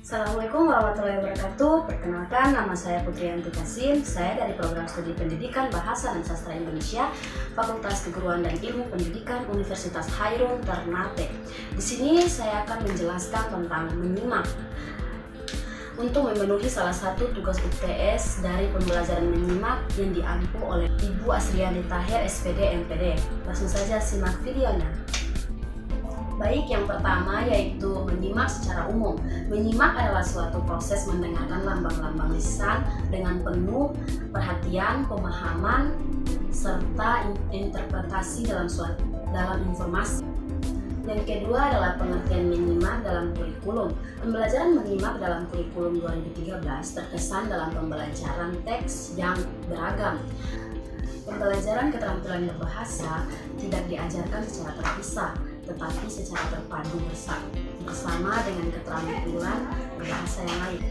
Assalamualaikum warahmatullahi wabarakatuh. Perkenalkan, nama saya Putriyanti Kasim. Saya dari Program Studi Pendidikan Bahasa dan Sastra Indonesia, Fakultas Keguruan dan Ilmu Pendidikan Universitas Hairun Ternate. Di sini saya akan menjelaskan tentang menyimak untuk memenuhi salah satu tugas UTS dari pembelajaran menyimak yang diampu oleh Ibu Asriani Tahir, SPD, MPD. Langsung saja simak videonya. Baik, yang pertama yaitu menyimak secara umum. Menyimak adalah suatu proses mendengarkan lambang-lambang lisan dengan penuh perhatian, pemahaman, serta interpretasi dalam informasi. Yang kedua adalah pengertian menyimak dalam kurikulum. Pembelajaran menyimak dalam kurikulum 2013 terkesan dalam pembelajaran teks yang beragam. Pembelajaran keterampilan berbahasa tidak diajarkan secara terpisah, tetapi secara terpadu bersama dengan keterampilan berbahasa yang lain.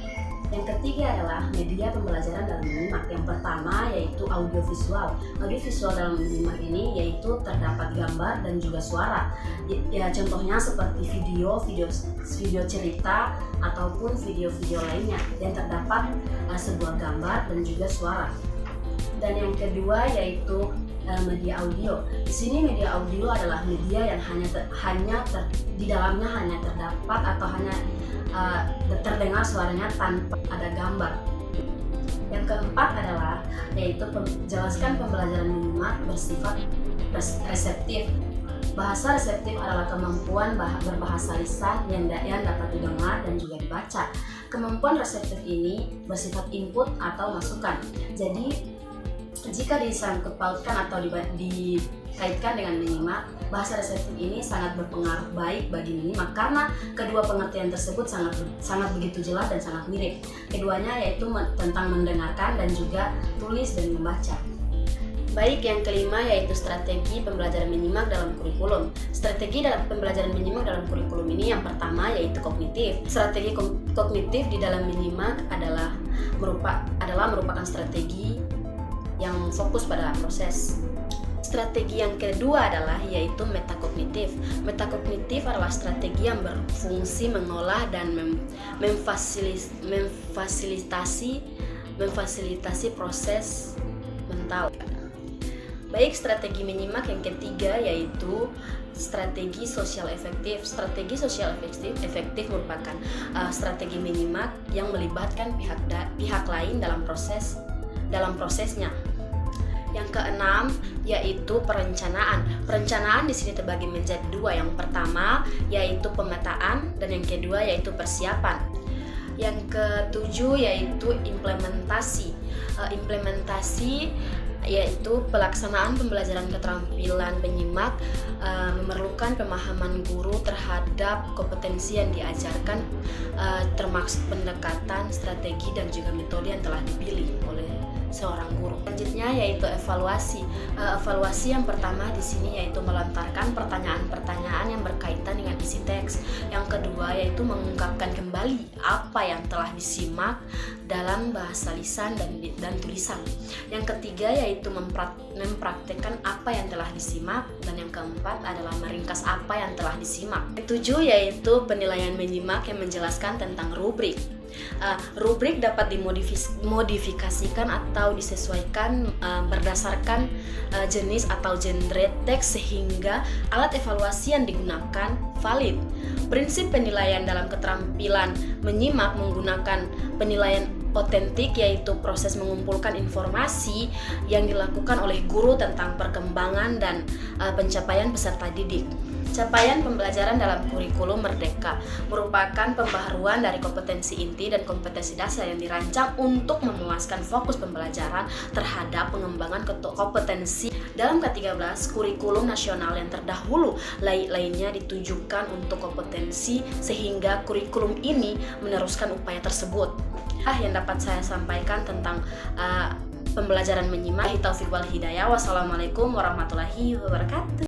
Yang ketiga adalah media pembelajaran dalam menyimak. Yang pertama yaitu audiovisual. Audiovisual dalam menyimak ini yaitu terdapat gambar dan juga suara. Ya, contohnya seperti video cerita ataupun video-video lainnya yang terdapat sebuah gambar dan juga suara. Dan yang kedua yaitu media audio. Di sini media audio adalah media yang di dalamnya hanya terdapat atau hanya terdengar suaranya tanpa ada gambar. Yang keempat adalah yaitu menjelaskan pembelajaran menyimak bersifat reseptif. Bahasa reseptif adalah kemampuan berbahasa lisan yang dapat didengar dan juga dibaca. Kemampuan reseptif ini bersifat input atau masukan. Jadi jika disangkut pautkan atau dikaitkan dengan menyimak, bahasa reseptif ini sangat berpengaruh baik bagi menyimak karena kedua pengertian tersebut sangat begitu jelas dan sangat mirip. Keduanya yaitu tentang mendengarkan dan juga tulis dan membaca. Baik, yang kelima yaitu strategi pembelajaran menyimak dalam kurikulum. Strategi dalam pembelajaran menyimak dalam kurikulum ini yang pertama yaitu kognitif. Strategi kognitif di dalam menyimak adalah merupakan strategi yang fokus pada proses. Strategi yang kedua adalah yaitu metakognitif. Metakognitif adalah strategi yang berfungsi mengolah dan memfasilitasi proses mental. Baik, strategi menyimak yang ketiga yaitu strategi sosial efektif. Strategi sosial efektif merupakan strategi menyimak yang melibatkan pihak lain dalam prosesnya. Yang keenam yaitu perencanaan. Perencanaan di sini terbagi menjadi dua. Yang pertama yaitu pemetaan dan yang kedua yaitu persiapan. Yang ketujuh yaitu implementasi. Implementasi yaitu pelaksanaan pembelajaran keterampilan menyimak memerlukan pemahaman guru terhadap kompetensi yang diajarkan, termasuk pendekatan, strategi dan juga metode yang telah dipilih oleh seorang guru. Selanjutnya yaitu evaluasi. Evaluasi yang pertama di sini yaitu melontarkan pertanyaan-pertanyaan yang berkaitan dengan isi teks. Yang kedua yaitu mengungkapkan kembali apa yang telah disimak dalam bahasa lisan dan tulisan. Yang ketiga yaitu mempraktekkan apa yang telah disimak, dan yang keempat adalah meringkas apa yang telah disimak. Ketujuh yaitu penilaian menyimak yang menjelaskan tentang rubrik. Rubrik dapat dimodifikasikan atau disesuaikan berdasarkan jenis atau genre teks sehingga alat evaluasi yang digunakan valid. Prinsip penilaian dalam keterampilan menyimak menggunakan penilaian otentik, yaitu proses mengumpulkan informasi yang dilakukan oleh guru tentang perkembangan dan pencapaian peserta didik. Capaian pembelajaran dalam kurikulum merdeka merupakan pembaharuan dari kompetensi inti dan kompetensi dasar yang dirancang untuk memuaskan fokus pembelajaran terhadap pengembangan kompetensi. Dalam K13 kurikulum nasional yang terdahulu lainnya ditujukan untuk kompetensi, sehingga kurikulum ini meneruskan upaya tersebut. Yang dapat saya sampaikan tentang pembelajaran menyimak. Taufiq wal hidayah. Wassalamualaikum warahmatullahi wabarakatuh.